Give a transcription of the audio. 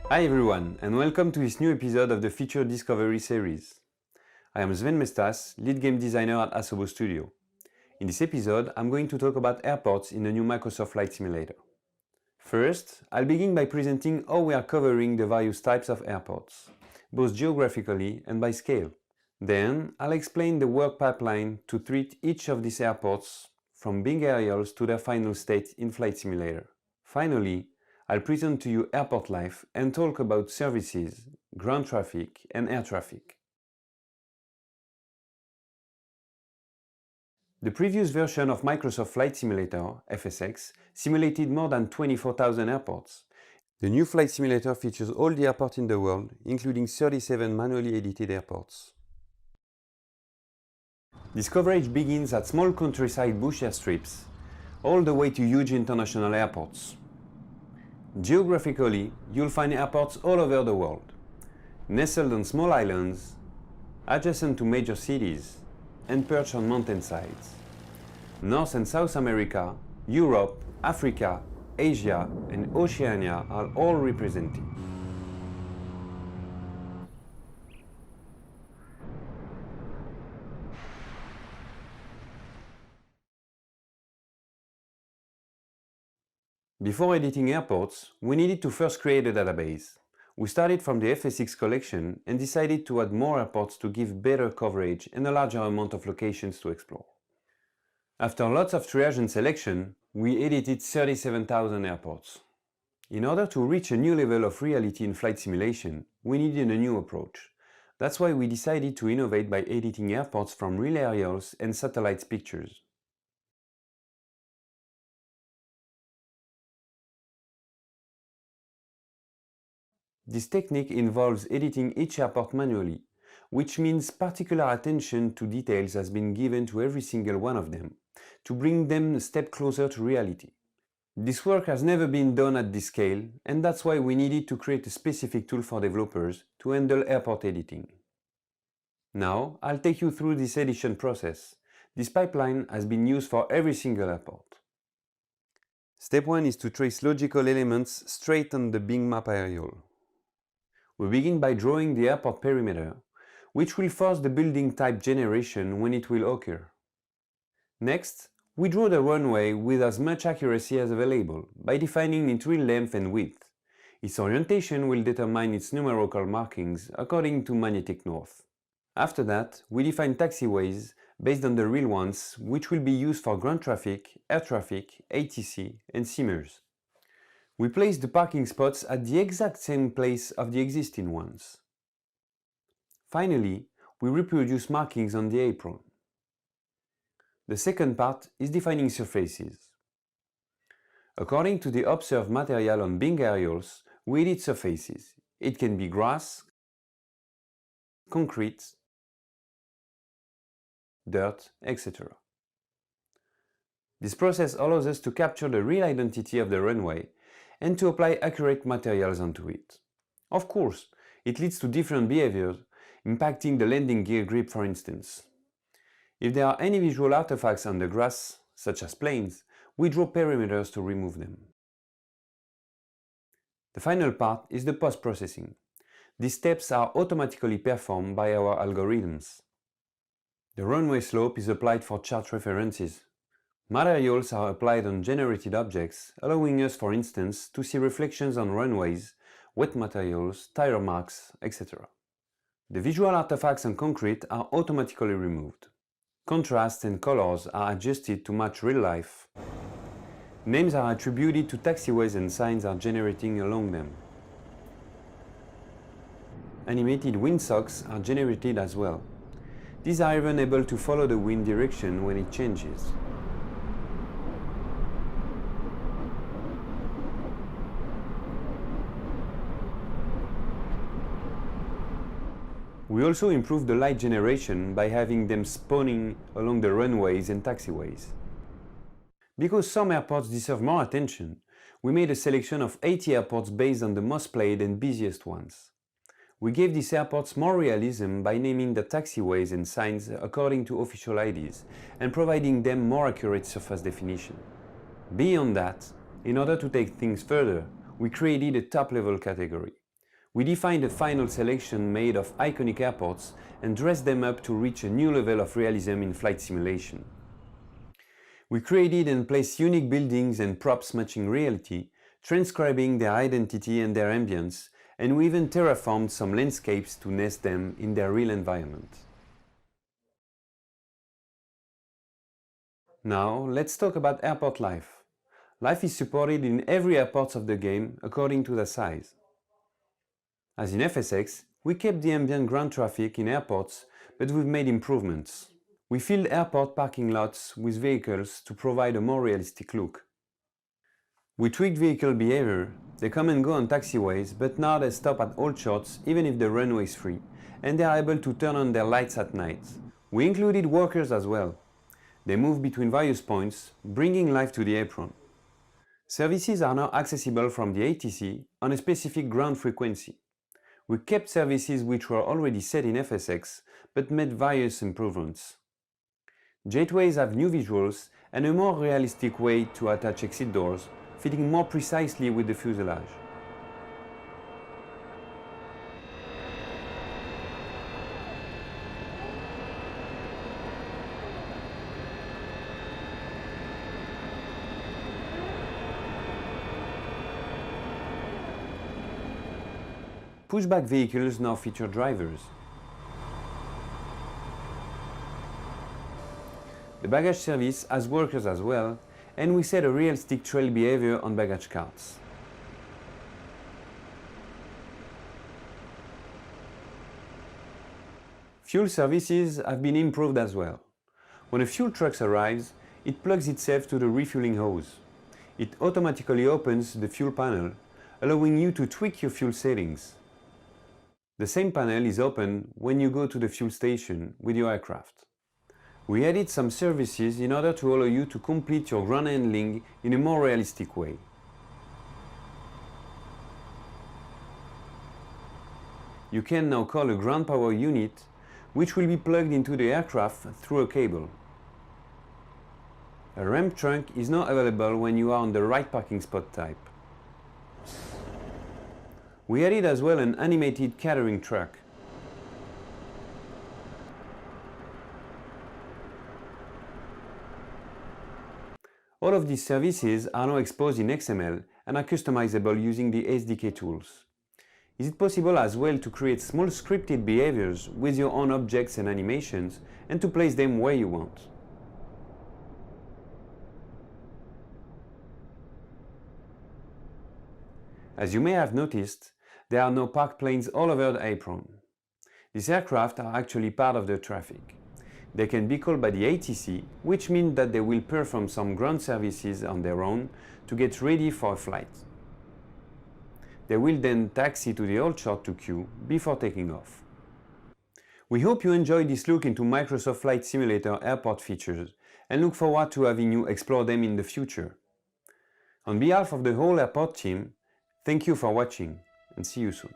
Hi everyone, and welcome to this new episode of the Feature Discovery series. I am Sven Mestas, lead game designer at Asobo Studio. In this episode, I'm going to talk about airports in the new Microsoft Flight Simulator. First, I'll begin by presenting how we are covering the various types of airports, both geographically and by scale. Then, I'll explain the work pipeline to treat each of these airports from big aerials to their final state in Flight Simulator. Finally, I'll present to you airport life and talk about services, ground traffic and air traffic. The previous version of Microsoft Flight Simulator, Ep.6, simulated more than 24,000 airports. The new Flight Simulator features all the airports in the world, including 37 manually edited airports. This coverage begins at small countryside bush airstrips, all the way to huge international airports. Geographically, you'll find airports all over the world, nestled on small islands, adjacent to major cities, and perched on mountainsides. North and South America, Europe, Africa, Asia, and Oceania are all represented. Before editing airports, we needed to first create a database. We started from the Ep.6 collection and decided to add more airports to give better coverage and a larger amount of locations to explore. After lots of triage and selection, we edited 37,000 airports. In order to reach a new level of reality in flight simulation, we needed a new approach. That's why we decided to innovate by editing airports from real aerials and satellite pictures. This technique involves editing each airport manually, which means particular attention to details has been given to every single one of them, to bring them a step closer to reality. This work has never been done at this scale, and that's why we needed to create a specific tool for developers to handle airport editing. Now, I'll take you through this edition process. This pipeline has been used for every single airport. Step 1 is to trace logical elements straight on the Bing map aerial. We begin by drawing the airport perimeter, which will force the building type generation when it will occur. Next, we draw the runway with as much accuracy as available by defining its real length and width. Its orientation will determine its numerical markings according to magnetic north. After that, we define taxiways based on the real ones, which will be used for ground traffic, air traffic, ATC, and Simmers. We place the parking spots at the exact same place of the existing ones. Finally, we reproduce markings on the apron. The second part is defining surfaces. According to the observed material on Bing aerials, we edit surfaces. It can be grass, concrete, dirt, etc. This process allows us to capture the real identity of the runway and to apply accurate materials onto it. Of course, it leads to different behaviors, impacting the landing gear grip, for instance. If there are any visual artifacts on the grass, such as planes, we draw perimeters to remove them. The final part is the post-processing. These steps are automatically performed by our algorithms. The runway slope is applied for chart references. Materials are applied on generated objects, allowing us, for instance, to see reflections on runways, wet materials, tire marks, etc. The visual artifacts on concrete are automatically removed. Contrasts and colors are adjusted to match real life. Names are attributed to taxiways and signs are generating along them. Animated windsocks are generated as well. These are even able to follow the wind direction when it changes. We also improve the light generation by having them spawning along the runways and taxiways. Because some airports deserve more attention, we made a selection of 80 airports based on the most played and busiest ones. We gave these airports more realism by naming the taxiways and signs according to official IDs and providing them more accurate surface definition. Beyond that, in order to take things further, we created a top-level category. We defined a final selection made of iconic airports and dressed them up to reach a new level of realism in flight simulation. We created and placed unique buildings and props matching reality, transcribing their identity and their ambience, and we even terraformed some landscapes to nest them in their real environment. Now, let's talk about airport life. Life is supported in every airport of the game according to their size. As in Ep.6, we kept the ambient ground traffic in airports, but we've made improvements. We filled airport parking lots with vehicles to provide a more realistic look. We tweaked vehicle behavior. They come and go on taxiways, but now they stop at all shots even if the runway is free, and they are able to turn on their lights at night. We included workers as well. They move between various points, bringing life to the apron. Services are now accessible from the ATC on a specific ground frequency. We kept services which were already set in Ep.6, but made various improvements. Gateways have new visuals and a more realistic way to attach exit doors, fitting more precisely with the fuselage. Pushback vehicles now feature drivers. The baggage service has workers as well, and we set a realistic trail behavior on baggage carts. Fuel services have been improved as well. When a fuel truck arrives, it plugs itself to the refueling hose. It automatically opens the fuel panel, allowing you to tweak your fuel settings. The same panel is open when you go to the fuel station with your aircraft. We added some services in order to allow you to complete your ground handling in a more realistic way. You can now call a ground power unit, which will be plugged into the aircraft through a cable. A ramp trunk is now available when you are on the right parking spot type. We added as well an animated catering truck. All of these services are now exposed in XML and are customizable using the SDK tools. Is it possible as well to create small scripted behaviors with your own objects and animations and to place them where you want? As you may have noticed, there are no parked planes all over the apron. These aircraft are actually part of the traffic. They can be called by the ATC, which means that they will perform some ground services on their own to get ready for a flight. They will then taxi to the hold shot to queue before taking off. We hope you enjoyed this look into Microsoft Flight Simulator airport features and look forward to having you explore them in the future. On behalf of the whole airport team, thank you for watching and see you soon.